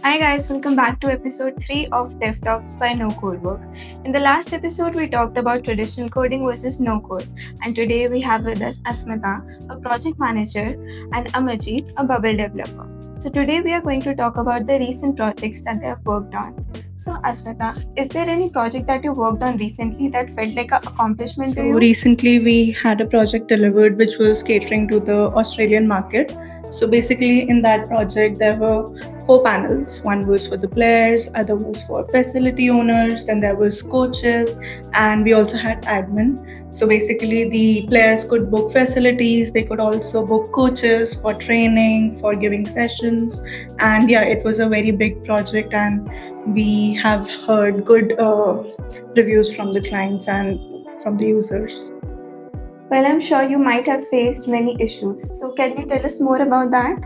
Hi guys, welcome back to episode 3 of Dev Talks by No Code Work. In the last episode, we talked about traditional coding versus no code, and today we have with us Asmita, a project manager, and Amarjeet, a bubble developer. So today we are going to talk about the recent projects that they have worked on. So Asmita, is there any project that you worked on recently that felt like an accomplishment to you? Recently, we had a project delivered which was catering to the Australian market. So basically, in that project, there were four panels. One was for the players, other was for facility owners, then there was coaches, and we also had admin. So basically, the players could book facilities. They could also book coaches for training, for giving sessions, and yeah, it was a very big project, and we have heard good reviews from the clients and from the users. Well, I'm sure you might have faced many issues. So can you tell us more about that?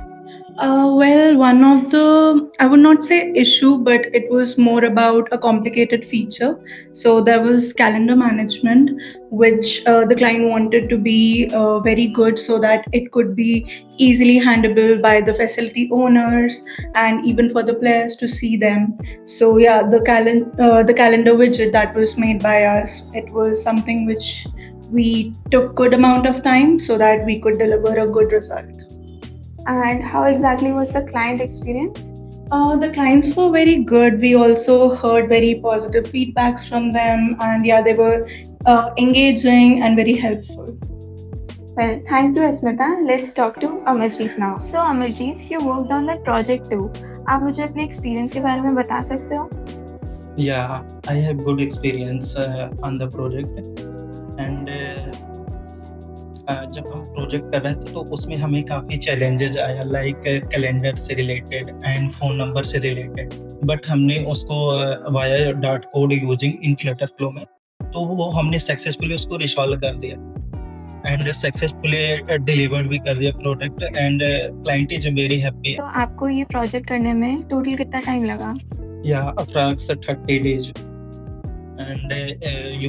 Well, one of the, I would not say issue, but it was more about a complicated feature. So there was calendar management, which the client wanted to be very good so that it could be easily handleable by the facility owners and even for the players to see them. So yeah, the calendar widget that was made by us, it was something which we took good amount of time so that we could deliver a good result. And how exactly was the client experience? The clients were very good. We also heard very positive feedbacks from them, and yeah, they were engaging and very helpful. Well, thank you, Asmita. Let's talk to Amarjeet now. So, Amarjeet, you worked on that project too. आप मुझे अपने experience के बारे में बता सकते हो? Yeah, I have good experience on the project and जब हम प्रोजेक्ट कर रहे थे तो उसमें हमें काफ़ी चैलेंजेज आया लाइक कैलेंडर से रिलेटेड एंड फ़ोन नंबर से रिलेटेड बट हमने उसको via dot code using in Flutter flow में तो वो हमने सक्सेसफुली उसको रिसॉल्व कर दिया एंड सक्सेसफुली डिलीवर्ड भी कर दिया product and client is very happy. तो आपको ये प्रोजेक्ट करने में टोटल कितना टाइम लगा? या approx 30 days and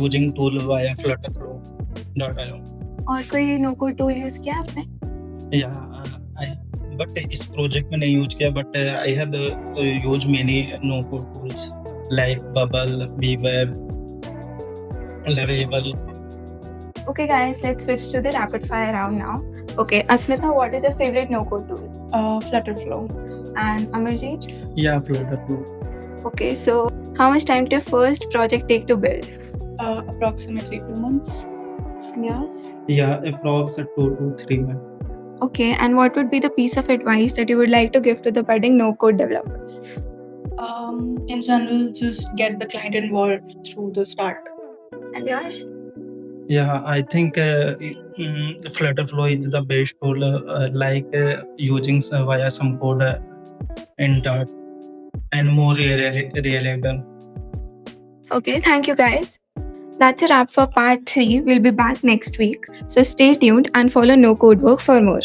using tool via flutterflow.io. और कोई नो कोड टूल यूज किया आपने? बट इस प्रोजेक्ट में नहीं यूज किया but I have use many no code tools like bubble, बीवेब, Lovable. Okay, guys, let's switch to the rapid fire round now. Okay, Asmita, what is your favorite no code tool? Flutterflow. And Amarjeet? Yeah, Flutterflow. Okay, so how much time did your first project take to build? Approximately 2 months. And yours? Yeah, approx 2 to 3 months. Okay, and what would be the piece of advice that you would like to give to the budding no code developers? In general, just get the client involved through the start. And yours? Yeah, I think Flutterflow is the best tool, like using via some code in Dart and more reliable. Okay, thank you guys. That's a wrap for part 3. We'll be back next week. So stay tuned and follow No Code Work for more.